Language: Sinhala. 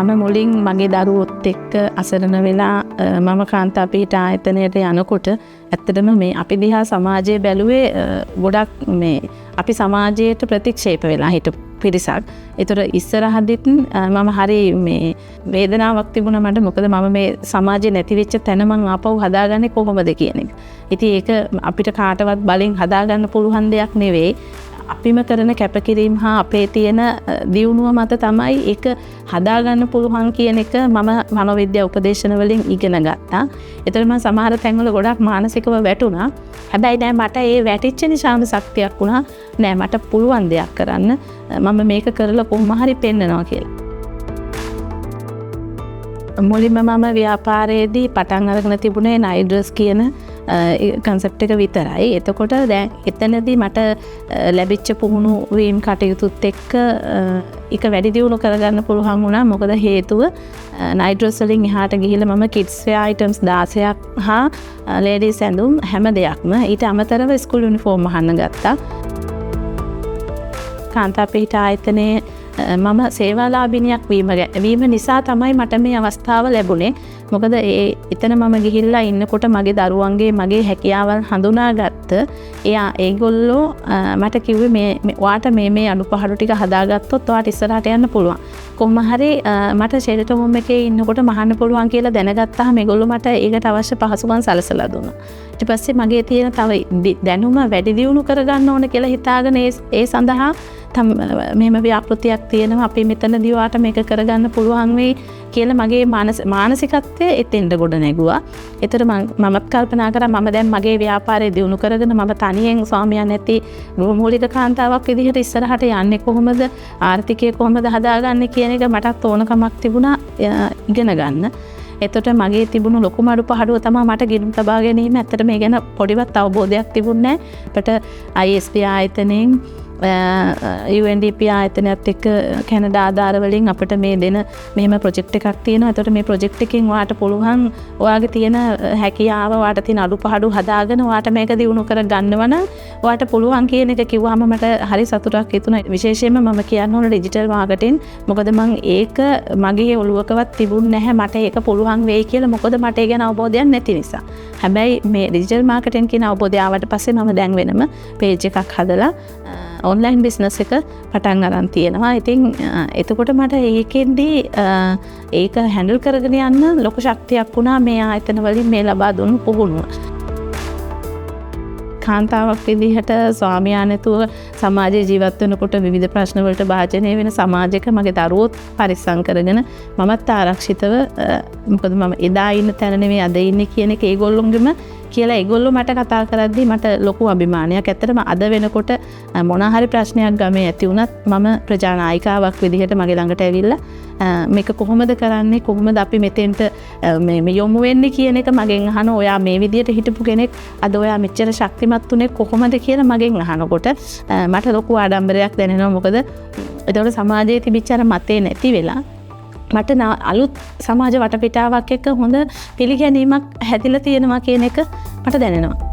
මම මුලින් මගේ දරුවොත් එක්ක අසරණ වෙලා මම කාන්තා පීඨ ආයතනයට යනකොට ඇත්තටම මේ අපි දිහා සමාජයේ බැලුවේ ගොඩක් මේ අපි සමාජයට ප්‍රතික්ෂේප වෙලා හිටපු පිරිසක්. ඒතර ඉස්සරහදිත් මම හරි මේ වේදනාවක් තිබුණා මට. මොකද මම මේ සමාජයේ නැති වෙච්ච තැන මං ආපහු හදාගන්නේ කොහොමද කියන එක. ඉතින් ඒක අපිට කාටවත් බලෙන් හදාගන්න පුළුවන් දෙයක් නෙවෙයි. අපිම කරන කැපකිරීම හා අපේ තියෙන දියුණුව මත තමයි ඒක හදාගන්න පුළුවන් කියන එක මම මනෝවිද්‍යා උපදේශන වලින් ඉගෙන ගත්තා. ඒතර මම සමහර තැන්වල ගොඩක් මානසිකව වැටුණා. හැබැයි නෑ මට ඒ වැටිච්ච නිසාම ශක්තියක් වුණා. නෑ මට පුළුවන් දෙයක් කරන්න. මම මේක කරලා කොහොම හරි පෙන්නනවා කියලා. මුලින්ම මම ව්‍යාපාරයේදී පටන් අරගෙන තිබුණේ නයිට් ඩ්‍රෙස් කියන කන්සෙප්ට් එක විතරයි. එතකොට දැන් එතනදී මට ලැබිච්ච පුහුණු වීම කටයුතුත් එක්ක ඒක වැඩි දියුණු කරගන්න පුළුවන් වුණා. මොකද හේතුව නයිට් ඩ්‍රෙස් වලින් එහාට ගිහිල්ලා මම කිඩ්ස් වෙයා අයිටම්ස් 16ක් හා ලේඩීස් ඇඳුම් හැම දෙයක්ම ඊට අමතරව ස්කූල් යුනිෆෝම් අහන්න ගත්තා. කාන්තා පීඨ ආයතනයේ මම සේවාලාභිනියක් වීම නිසා තමයි මට මේ අවස්ථාව ලැබුණේ. මොකද එතන මම ගිහිල්ලා ඉන්නකොට මගේ දරුවන්ගේ මගේ හැකියාවන් හඳුනාගත්ත ඒගොල්ලෝ මට කිව්වේ මේ ඔයාට මේ අනුපහඩු ටික හදාගත්තොත් ඔයාට ඉස්සරහට යන්න පුළුවන්. කොහොම හරි මට ෂෙල්ටර් හෝම් එකේ ඉන්නකොට මහන්න පුළුවන් කියලා දැනගත්තාම මේගොල්ලෝ මට ඒකට අවශ්‍ය පහසුකම් සලසලා දුන්නා. ඊට පස්සේ මගේ තියෙන තව දැනුම වැඩි දියුණු කරගන්න ඕන කියලා හිතාගෙන ඒ සඳහා මෙහෙම ව්‍යාපෘතියක් තියෙනවා අපි මෙතනදී ඔයාට මේක කරගන්න පුළුවන් වෙයි කියලා මගේ මානසිකත්වයේ එතෙන්ද ගොඩ නැගුවා. ඒතර මමත් කල්පනා කරා මම දැන් මගේ ව්‍යාපාරය දියුණු කරගෙන මම තනියෙන් ස්වාමියා නැති මූලික කාන්තාවක් විදිහට ඉස්සරහට යන්නේ කොහොමද ආර්ථිකය කොහොමද හදාගන්නේ කියන එක මටත් ඕනකමක් තිබුණා ඉගෙන ගන්න. එතකොට මගේ තිබුණු ලොකුම අඩුපාඩුව තමයි මට ගිණුම් තබා ගැනීම. ඇත්තට මේ ගැන පොඩිවත් අවබෝධයක් තිබුණේ නැහැ. අපිට ISP ආයතනයෙන් UNDP ආයතනයත් එක්ක කැනඩා ආධාර වලින් අපිට මේ දෙන මෙහෙම ප්‍රොජෙක්ට් එකක් තියෙනවා. එතකොට මේ ප්‍රොජෙක්ට් එකෙන් ඔයාට පුළුවන් ඔයාගේ තියෙන හැකියාව ඔයාට තියෙන අඩුපාඩු හදාගෙන ඔයාට මේක දියුණු කර ගන්නව නම් ඔයාට පුළුවන් කියන එක කිව්වම මට හරි සතුටක් හිතුණා. විශේෂයෙන්ම මම කියන්න ඕන ඩිජිටල් මාකටිං. මොකද මම ඒක මගේ ඔළුවකවත් තිබුණ නැහැ මට ඒක පුළුවන් වෙයි කියලා. මොකද මට ඒ ගැන අවබෝධයක් නැති නිසා. හැබැයි මේ ඩිජිටල් මාකටිං කියන අවබෝධය ආවට පස්සේ මම දැන් වෙනම පේජ් එකක් හදලා ඔන්ලයින් බිස්නස් එක පටන් අරන් තියෙනවා. ඉතින් එතකොට මට ඒකෙන්දී ඒක හැන්ඩල් කරගෙන යන්න ලොකු ශක්තියක් වුණා මේ ආයතන වලින් මේ ලබා දුන්නු පුහුණුව. කාන්තාවක් විදිහට ස්වාමියා නැතුව සමාජයේ ජීවත් වෙනකොට විවිධ ප්‍රශ්න වලට භාජනය වෙන සමාජයක මගේ දරුවොත් පරිස්සම් කරගෙන මමත් ආරක්ෂිතව මොකද මම එදා ඉන්න තැන නෙමෙයි අද ඉන්නේ කියන එක ඒගොල්ලොන්ගෙම කියලා ඒගොල්ලෝ මට කතා කරද්දී මට ලොකු අභිමානයක්. ඇත්තටම අද වෙනකොට මොන හරි ප්‍රශ්නයක් ගමේ ඇති වුණත් මම ප්‍රජානායිකාවක් විදිහට මගේ ළඟට ඇවිල්ලා මේක කොහොමද කරන්නේ කොහොමද අපි මෙතෙන්ට මේ යොමු වෙන්නේ කියන එක මගෙන් අහන. ඔයා මේ විදිහට හිටපු කෙනෙක් අද ඔයා මෙච්චර ශක්තිමත් උනේ කොහොමද කියලා මගෙන් අහනකොට මට ලොකු ආඩම්බරයක් දැනෙනවා. මොකද ඒතකොට සමාජයේ තිබිච්ච අර මතේ නැති වෙලා මට අලුත් සමාජ වටපිටාවක් එක්ක හොඳ පිළිගැනීමක් හැදිලා තියෙනවා කියන එක මට දැනෙනවා.